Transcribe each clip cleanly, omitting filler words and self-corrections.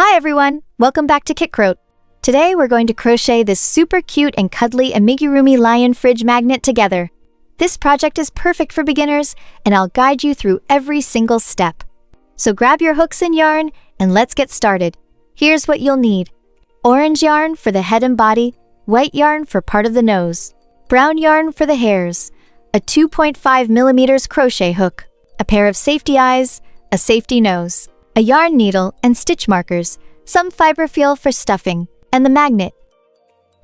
Hi everyone! Welcome back to KitCroat. Today we're going to crochet this super cute and cuddly amigurumi lion fridge magnet together. This project is perfect for beginners, and I'll guide you through every single step. So grab your hooks and yarn, and let's get started. Here's what you'll need. Orange yarn for the head and body, white yarn for part of the nose, brown yarn for the hairs, a 2.5mm crochet hook, a pair of safety eyes, a safety nose, a yarn needle and stitch markers, some fiberfill for stuffing, and the magnet.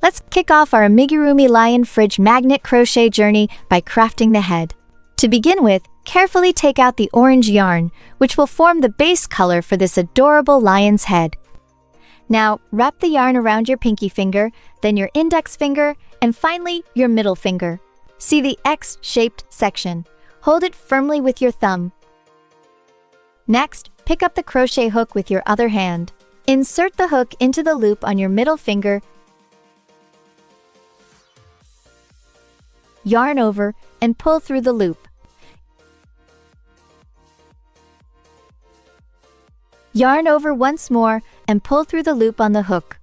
Let's kick off our amigurumi lion fridge magnet crochet journey by crafting the head. To begin with, carefully take out the orange yarn, which will form the base color for this adorable lion's head. Now, wrap the yarn around your pinky finger, then your index finger, and finally, your middle finger. See the X-shaped section. Hold it firmly with your thumb. Next, pick up the crochet hook with your other hand. Insert the hook into the loop on your middle finger, yarn over, and pull through the loop. Yarn over once more and pull through the loop on the hook.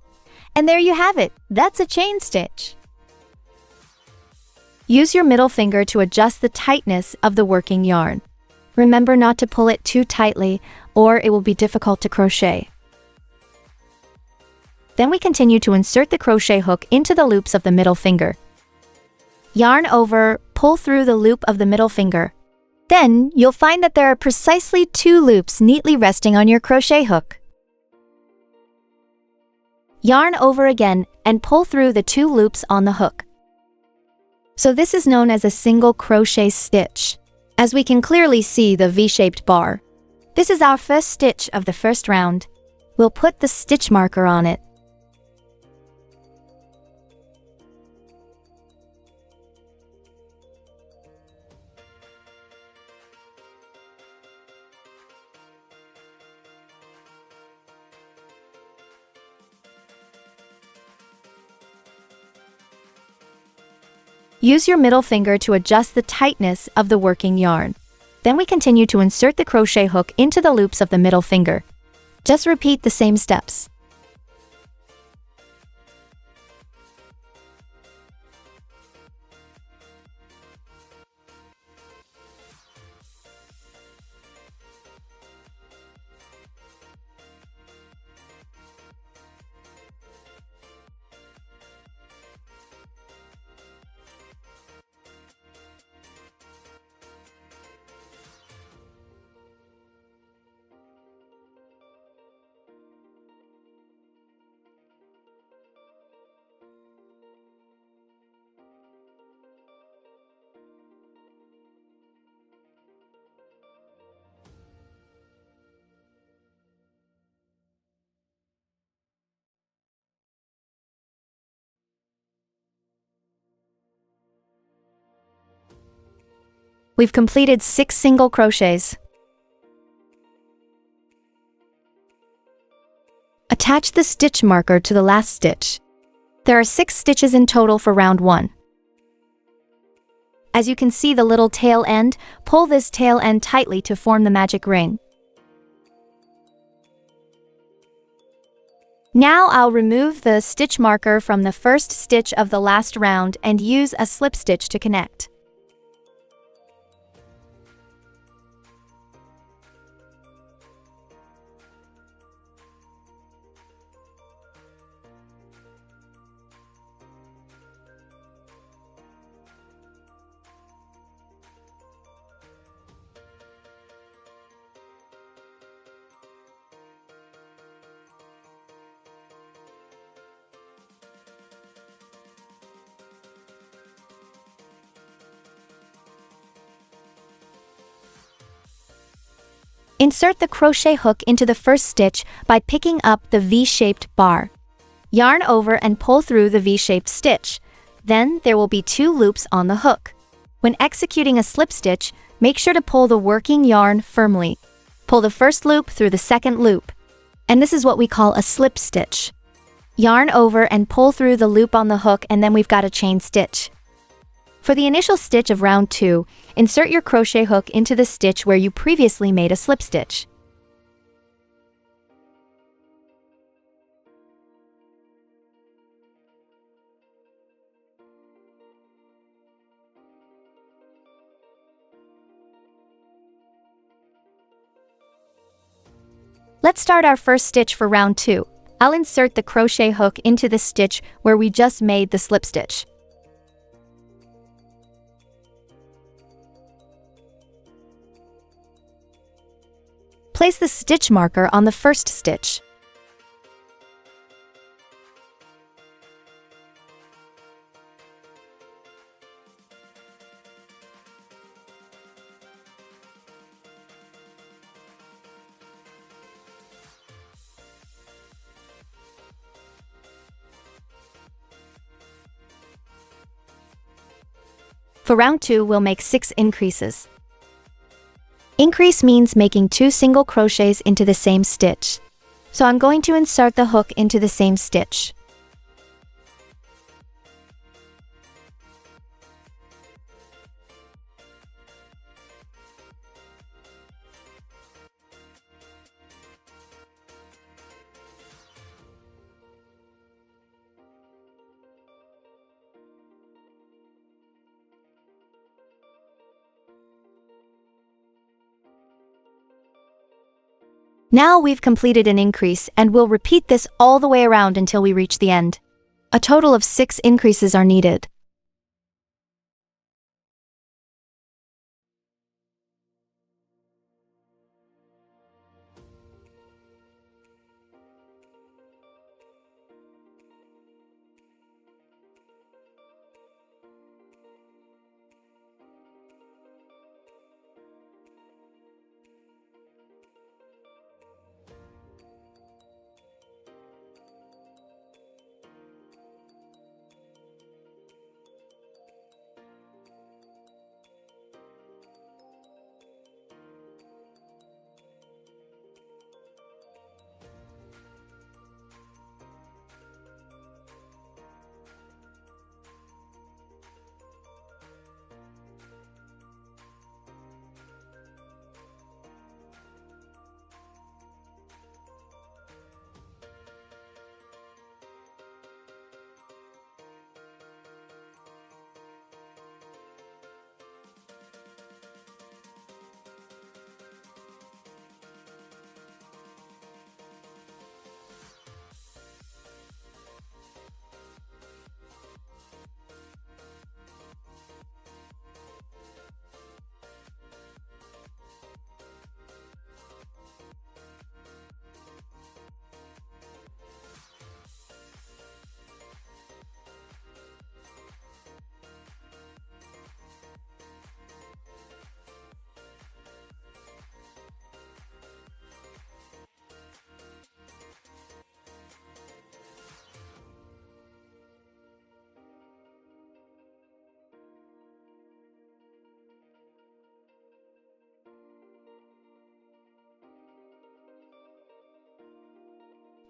And there you have it! That's a chain stitch! Use your middle finger to adjust the tightness of the working yarn. Remember not to pull it too tightly, or it will be difficult to crochet. Then we continue to insert the crochet hook into the loops of the middle finger. Yarn over, pull through the loop of the middle finger. Then, you'll find that there are precisely 2 loops neatly resting on your crochet hook. Yarn over again and pull through the 2 loops on the hook. So this is known as a single crochet stitch, as we can clearly see the V-shaped bar. This is our first stitch of the first round. We'll put the stitch marker on it. Use your middle finger to adjust the tightness of the working yarn. Then we continue to insert the crochet hook into the loops of the middle finger. Just repeat the same steps. We've completed 6 single crochets. Attach the stitch marker to the last stitch. There are 6 stitches in total for round 1. As you can see the little tail end, pull this tail end tightly to form the magic ring. Now I'll remove the stitch marker from the first stitch of the last round and use a slip stitch to connect. Insert the crochet hook into the first stitch by picking up the V-shaped bar. Yarn over and pull through the V-shaped stitch. Then there will be 2 loops on the hook. When executing a slip stitch, make sure to pull the working yarn firmly. Pull the first loop through the second loop. And this is what we call a slip stitch. Yarn over and pull through the loop on the hook, and then we've got a chain stitch. For the initial stitch of round 2, insert your crochet hook into the stitch where you previously made a slip stitch. Let's start our first stitch for round 2. I'll insert the crochet hook into the stitch where we just made the slip stitch. Place the stitch marker on the first stitch. For round 2, we'll make 6 increases. Increase means making 2 single crochets into the same stitch. So I'm going to insert the hook into the same stitch. Now we've completed an increase, and we'll repeat this all the way around until we reach the end. A total of 6 increases are needed.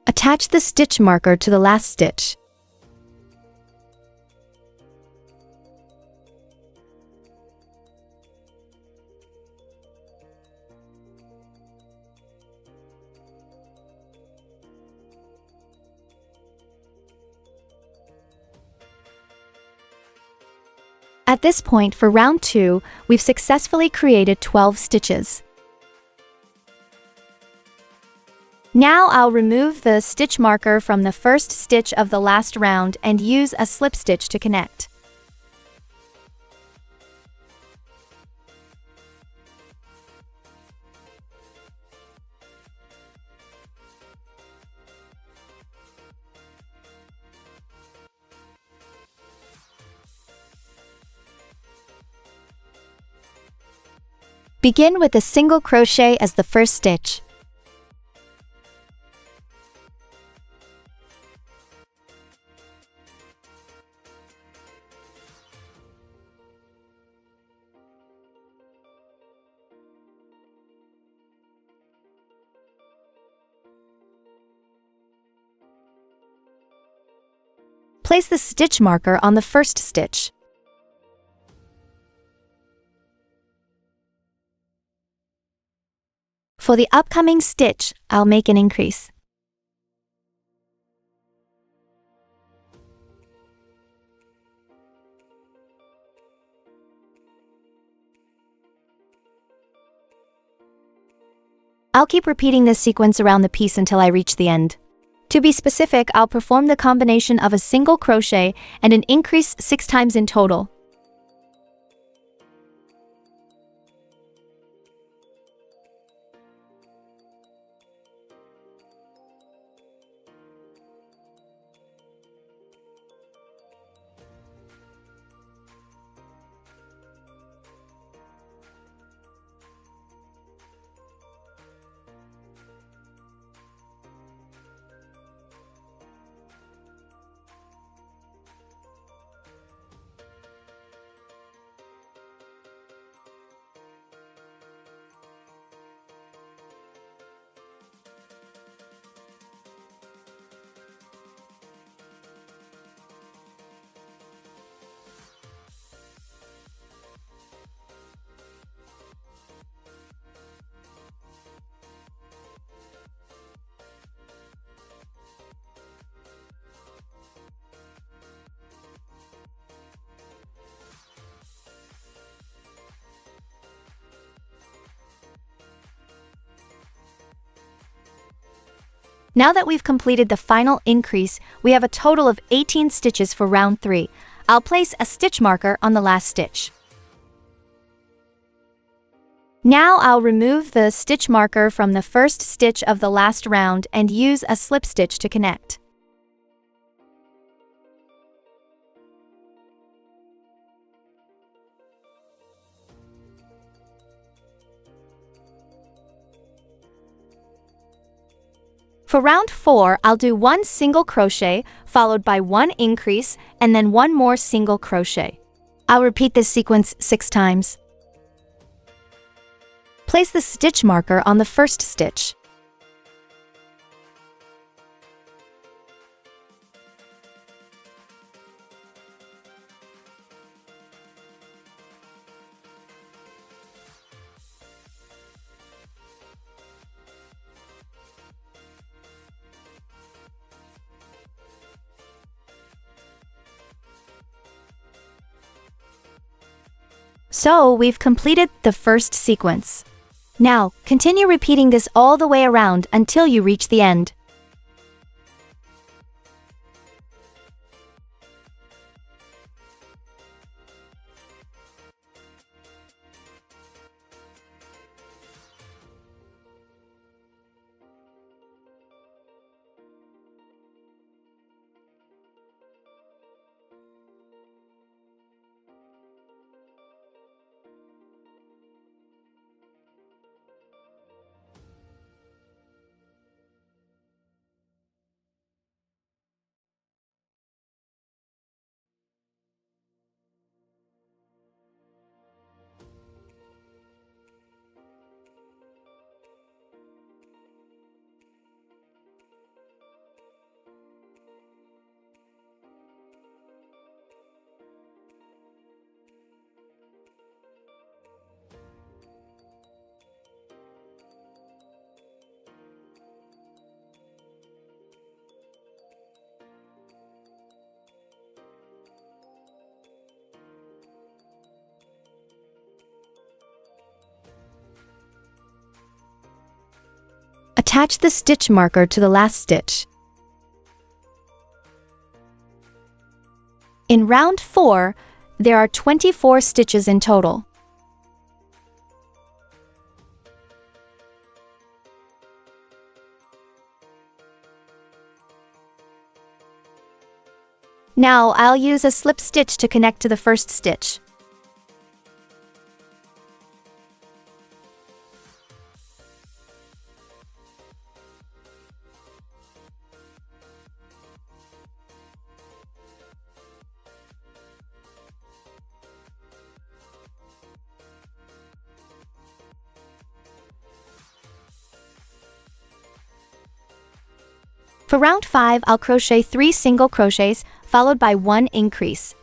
Attach the stitch marker to the last stitch. At this point, for round 2, we've successfully created 12 stitches. Now I'll remove the stitch marker from the first stitch of the last round and use a slip stitch to connect. Begin with a single crochet as the first stitch. Place the stitch marker on the first stitch. For the upcoming stitch, I'll make an increase. I'll keep repeating this sequence around the piece until I reach the end. To be specific, I'll perform the combination of a single crochet and an increase 6 times in total. Now that we've completed the final increase, we have a total of 18 stitches for round 3. I'll place a stitch marker on the last stitch. Now I'll remove the stitch marker from the first stitch of the last round and use a slip stitch to connect. For round 4, I'll do 1 single crochet, followed by 1 increase, and then 1 more single crochet. I'll repeat this sequence 6 times. Place the stitch marker on the first stitch. So, we've completed the first sequence. Now, continue repeating this all the way around until you reach the end. Attach the stitch marker to the last stitch. In round 4, there are 24 stitches in total. Now I'll use a slip stitch to connect to the first stitch. For round 5, I'll crochet 3 single crochets, followed by 1 increase.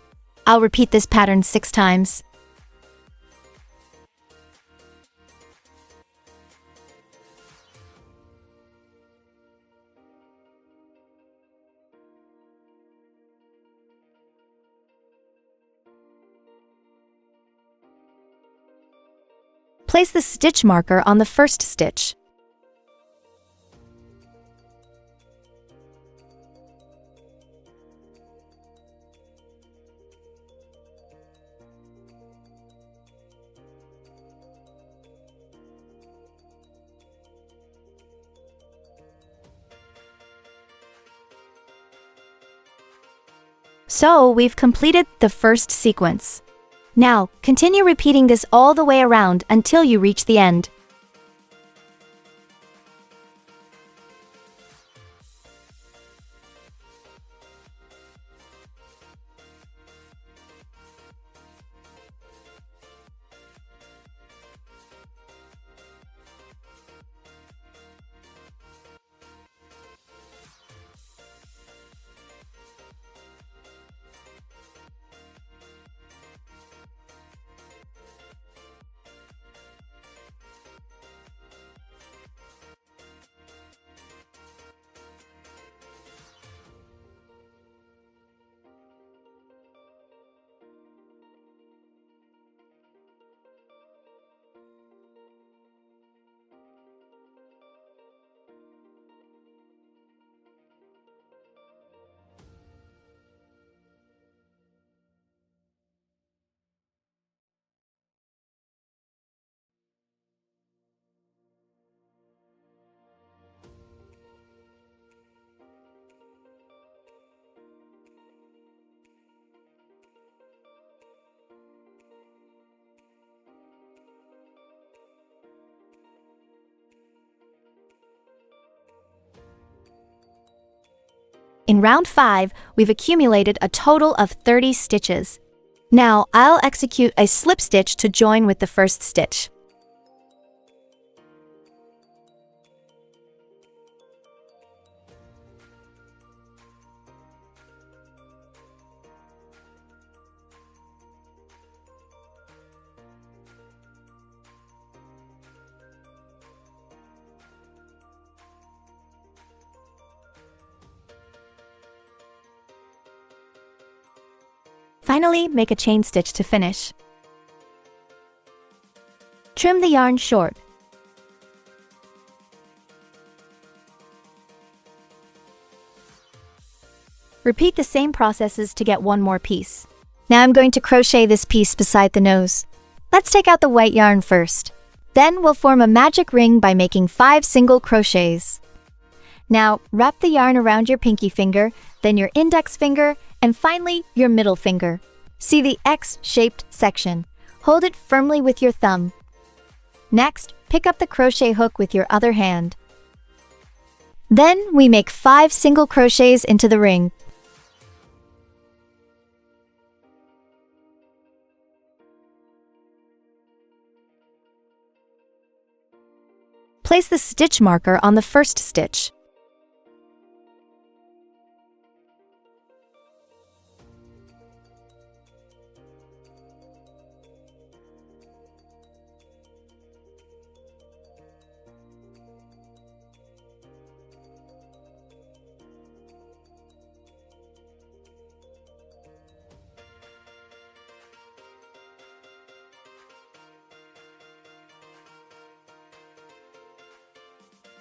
I'll repeat this pattern 6 times. Place the stitch marker on the first stitch. So we've completed the first sequence. Now, continue repeating this all the way around until you reach the end. In round 5, we've accumulated a total of 30 stitches. Now, I'll execute a slip stitch to join with the first stitch. Finally, make a chain stitch to finish. Trim the yarn short. Repeat the same processes to get one more piece. Now I'm going to crochet this piece beside the nose. Let's take out the white yarn first. Then we'll form a magic ring by making 5 single crochets. Now, wrap the yarn around your pinky finger, then your index finger, and finally your middle finger. See the X-shaped section. Hold it firmly with your thumb. Next, pick up the crochet hook with your other hand. Then we make 5 single crochets into the ring. Place the stitch marker on the first stitch.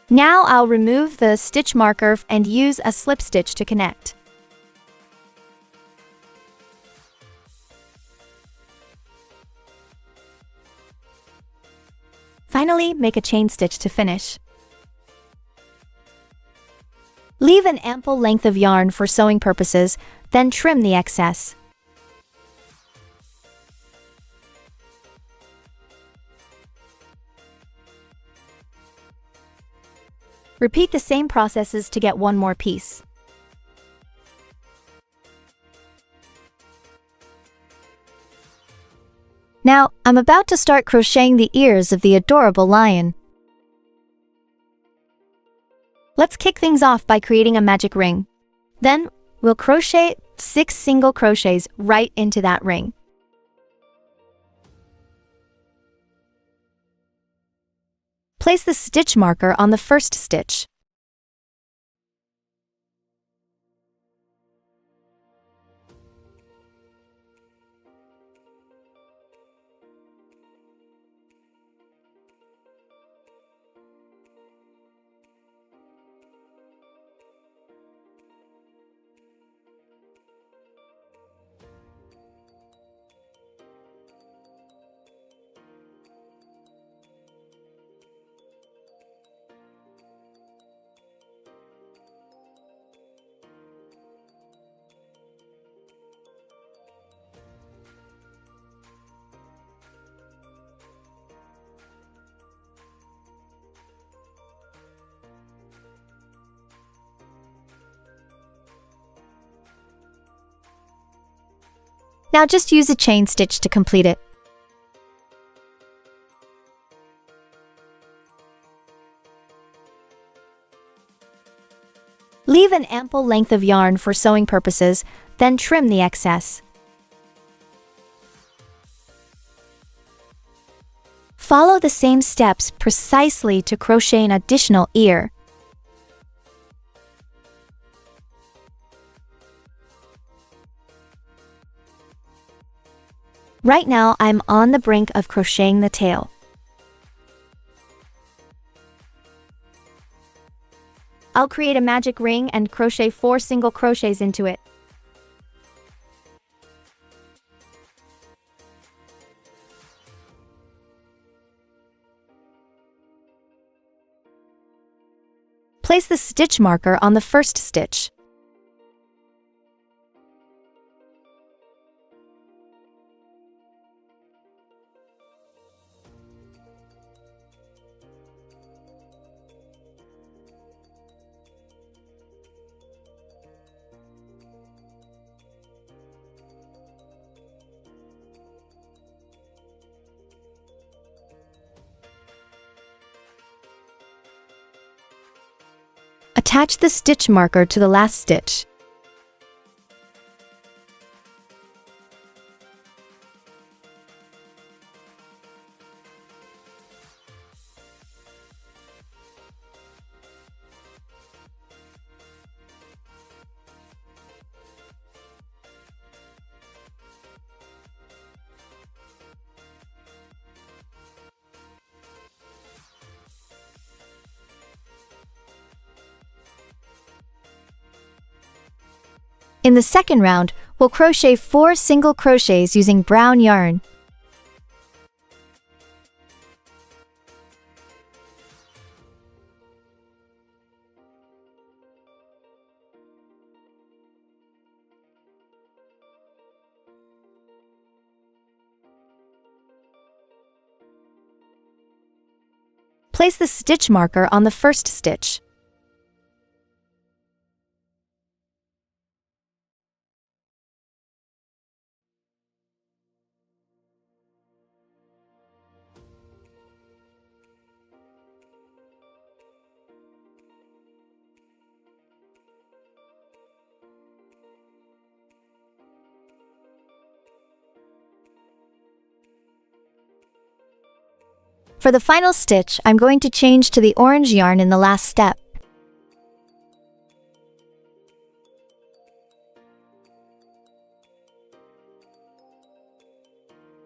Now I'll remove the stitch marker and use a slip stitch to connect. Finally, make a chain stitch to finish. Leave an ample length of yarn for sewing purposes, then trim the excess. Repeat the same processes to get one more piece. Now, I'm about to start crocheting the ears of the adorable lion. Let's kick things off by creating a magic ring. Then, we'll crochet 6 single crochets right into that ring. Place the stitch marker on the first stitch. Now just use a chain stitch to complete it. Leave an ample length of yarn for sewing purposes, then trim the excess. Follow the same steps precisely to crochet an additional ear. Right now, I'm on the brink of crocheting the tail. I'll create a magic ring and crochet 4 single crochets into it. Place the stitch marker on the first stitch. Attach the stitch marker to the last stitch. In the second round, we'll crochet 4 single crochets using brown yarn. Place the stitch marker on the first stitch. For the final stitch, I'm going to change to the orange yarn in the last step.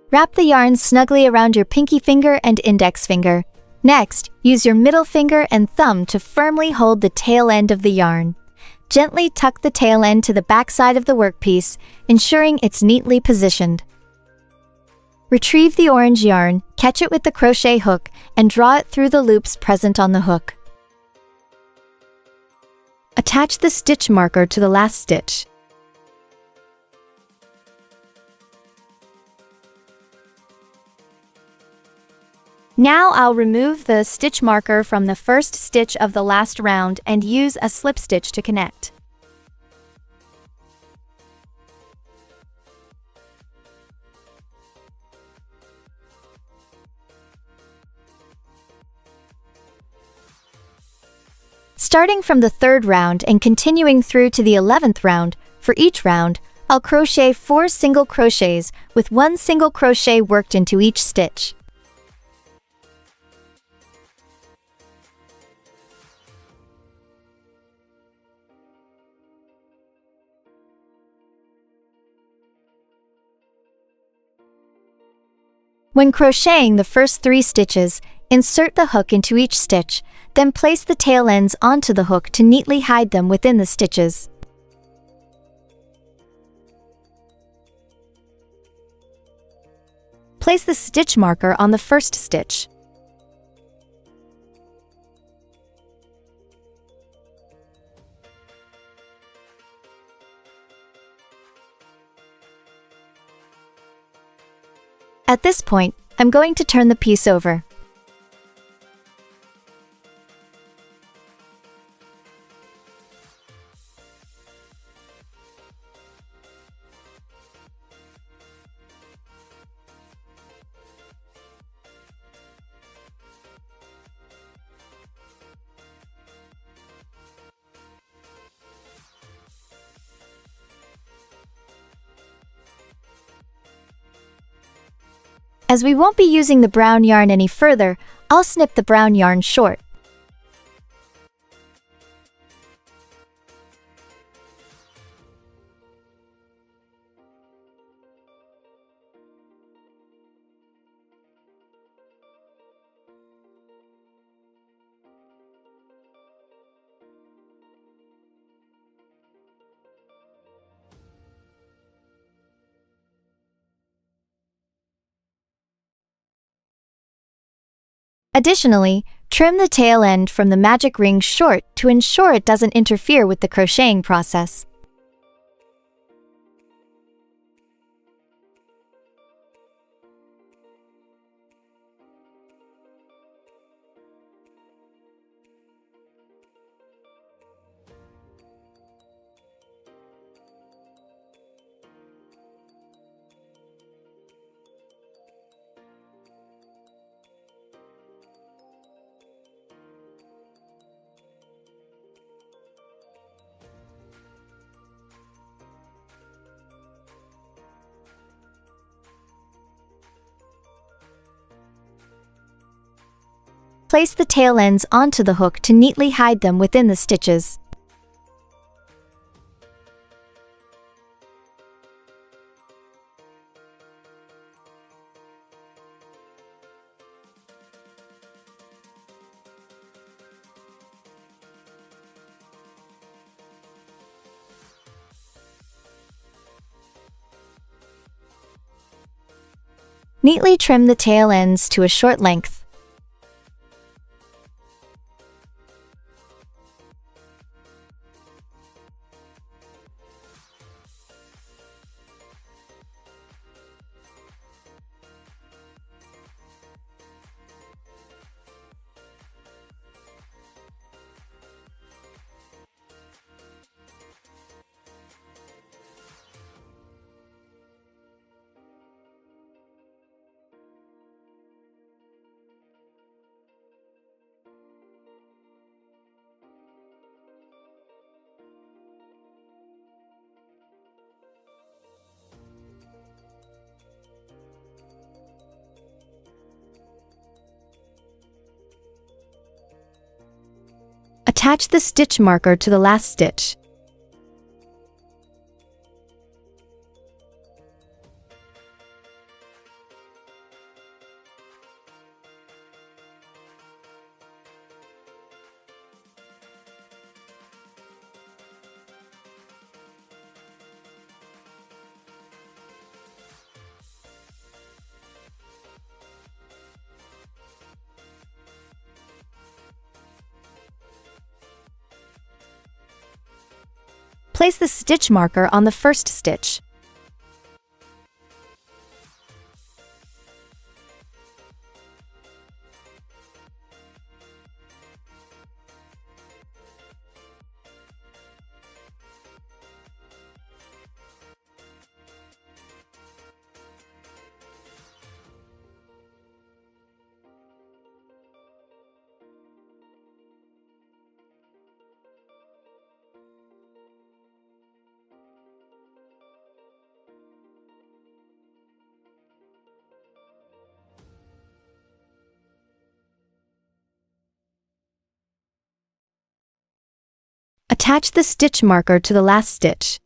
Wrap the yarn snugly around your pinky finger and index finger. Next, use your middle finger and thumb to firmly hold the tail end of the yarn. Gently tuck the tail end to the back side of the workpiece, ensuring it's neatly positioned. Retrieve the orange yarn, catch it with the crochet hook, and draw it through the loops present on the hook. Attach the stitch marker to the last stitch. Now I'll remove the stitch marker from the first stitch of the last round and use a slip stitch to connect. Starting from the 3rd round and continuing through to the 11th round, for each round, I'll crochet 4 single crochets with 1 single crochet worked into each stitch. When crocheting the first 3 stitches, insert the hook into each stitch, then place the tail ends onto the hook to neatly hide them within the stitches. Place the stitch marker on the first stitch. At this point, I'm going to turn the piece over. As we won't be using the brown yarn any further, I'll snip the brown yarn short. Additionally, trim the tail end from the magic ring short to ensure it doesn't interfere with the crocheting process. Place the tail ends onto the hook to neatly hide them within the stitches. Neatly trim the tail ends to a short length. Attach the stitch marker to the last stitch. Place the stitch marker on the first stitch. Attach the stitch marker to the last stitch.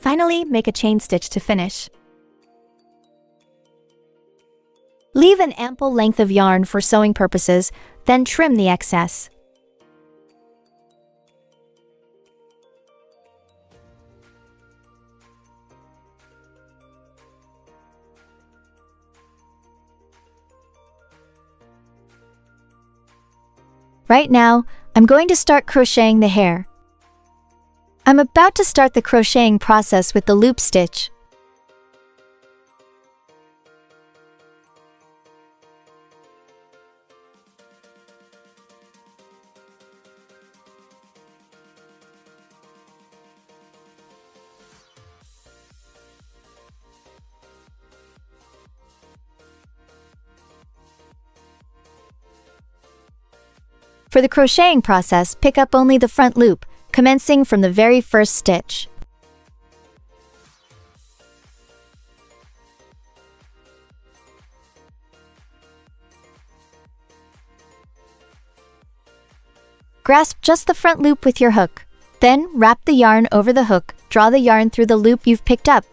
Finally, make a chain stitch to finish. Leave an ample length of yarn for sewing purposes, then trim the excess. Right now, I'm going to start crocheting the hair. I'm about to start the crocheting process with the loop stitch. For the crocheting process, pick up only the front loop, commencing from the very first stitch. Grasp just the front loop with your hook. Then, wrap the yarn over the hook, draw the yarn through the loop you've picked up.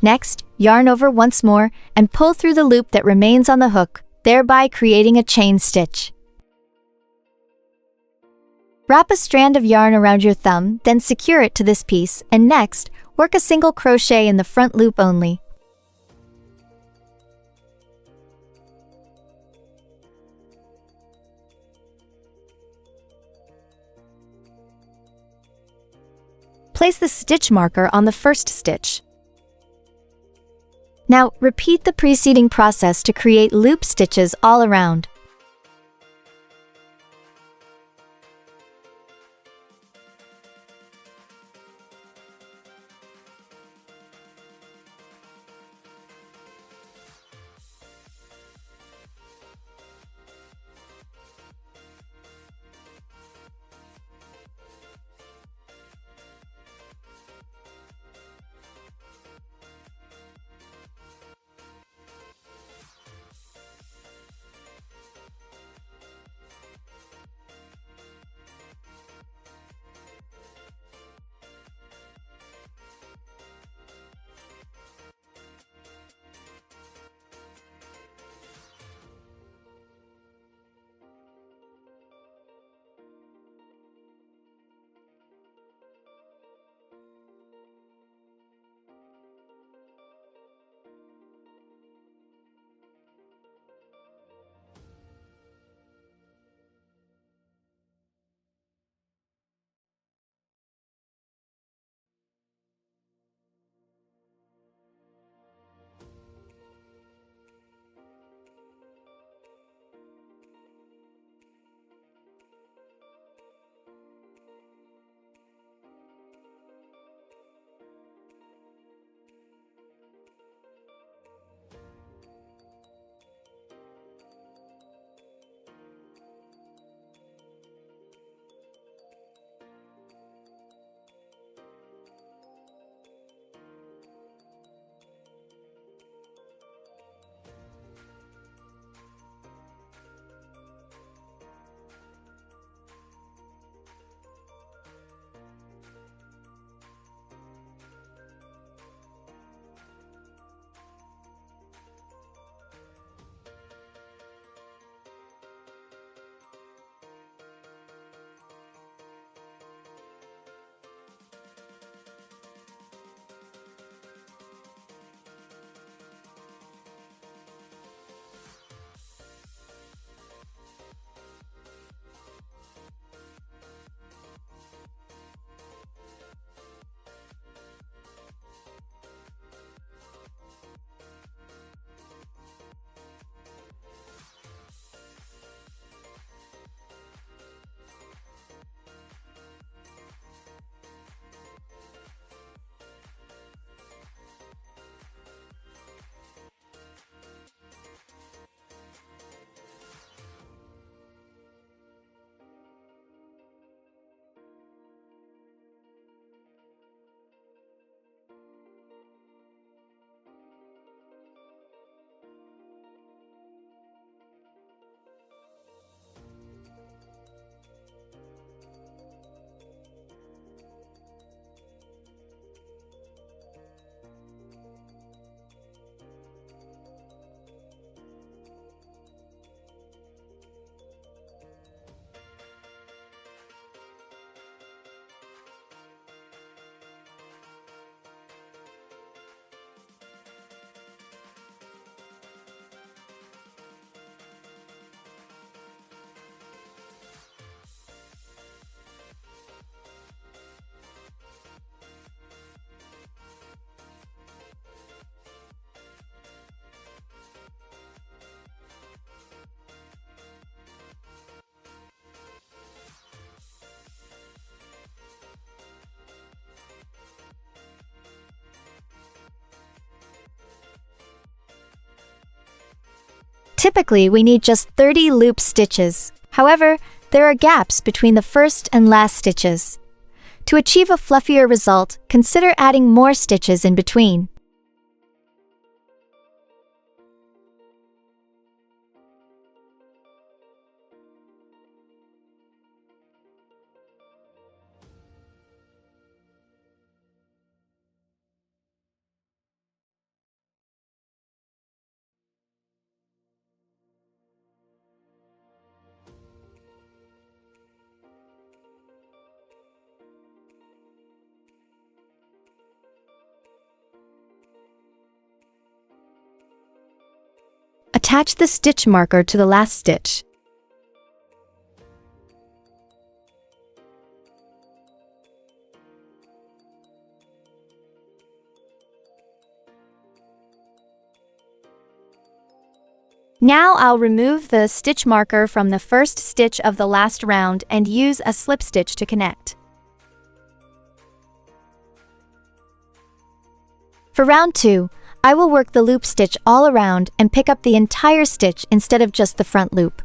Next, yarn over once more and pull through the loop that remains on the hook, thereby creating a chain stitch. Wrap a strand of yarn around your thumb, then secure it to this piece, and next, work a single crochet in the front loop only. Place the stitch marker on the first stitch. Now, repeat the preceding process to create loop stitches all around. Typically, we need just 30 loop stitches. However, there are gaps between the first and last stitches. To achieve a fluffier result, consider adding more stitches in between. Attach the stitch marker to the last stitch. Now I'll remove the stitch marker from the first stitch of the last round and use a slip stitch to connect. For round 2, I will work the loop stitch all around and pick up the entire stitch instead of just the front loop.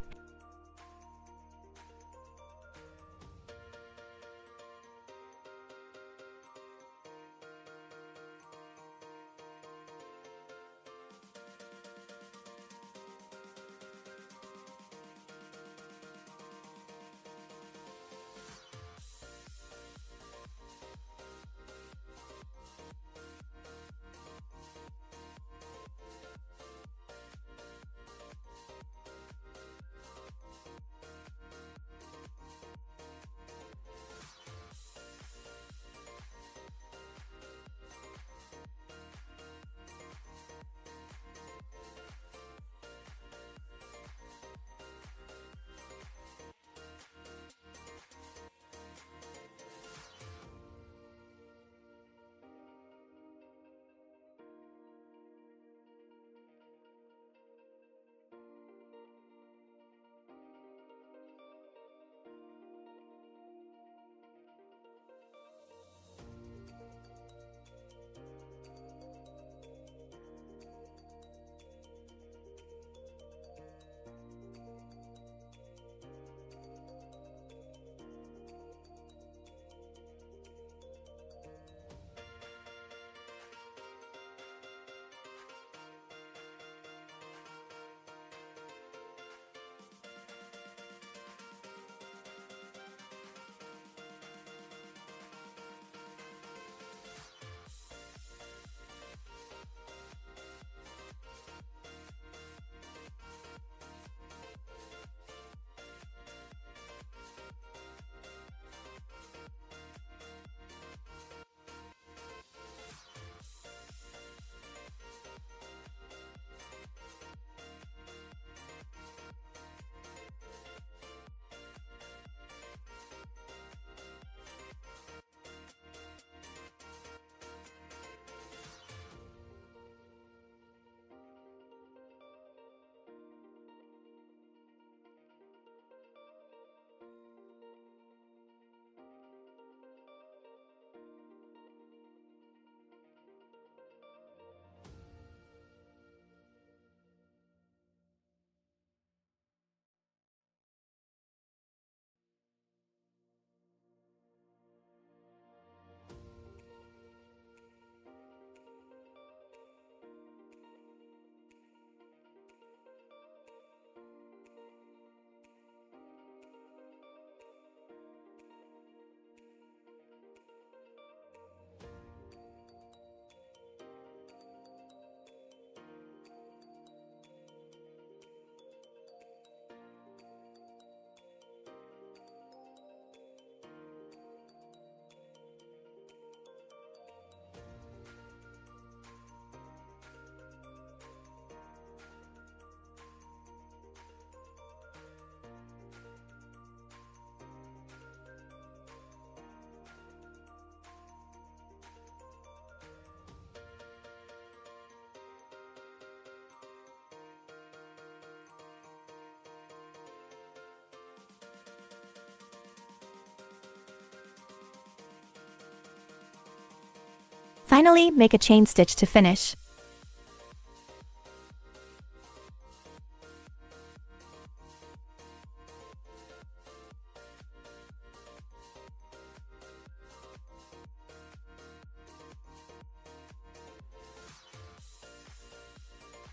Finally, make a chain stitch to finish.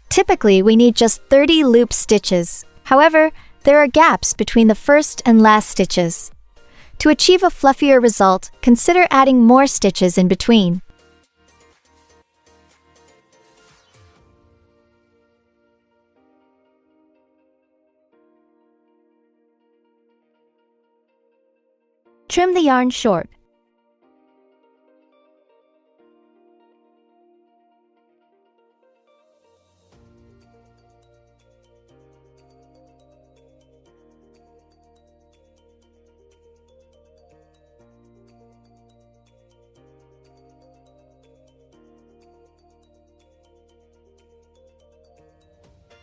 Typically, we need just 30 loop stitches. However, there are gaps between the first and last stitches. To achieve a fluffier result, consider adding more stitches in between. Trim the yarn short.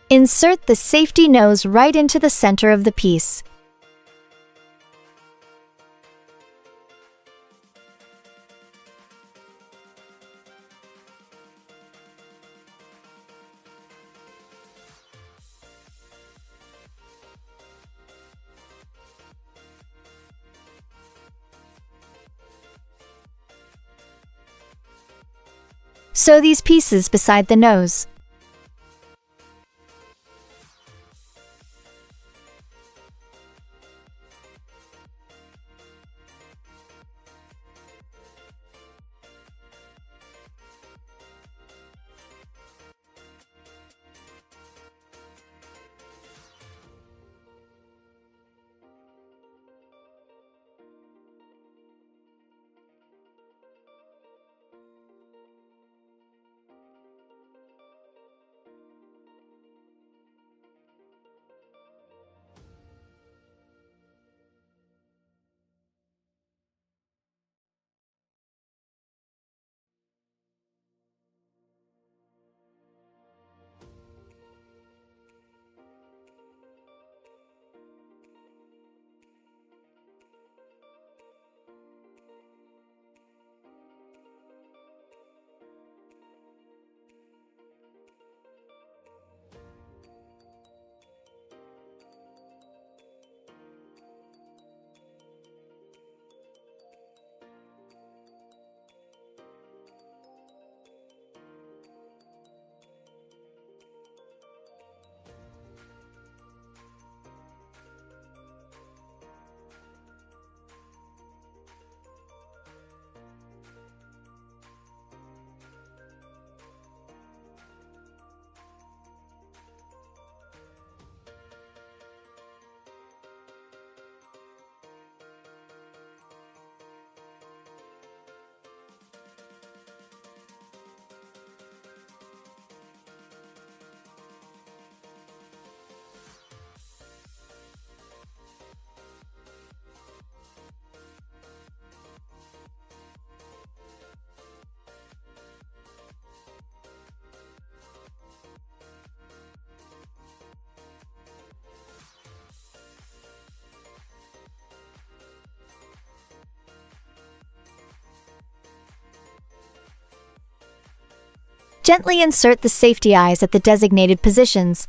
Insert the safety nose right into the center of the piece. Sew these pieces beside the nose. Gently insert the safety eyes at the designated positions.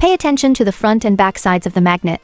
Pay attention to the front and back sides of the magnet.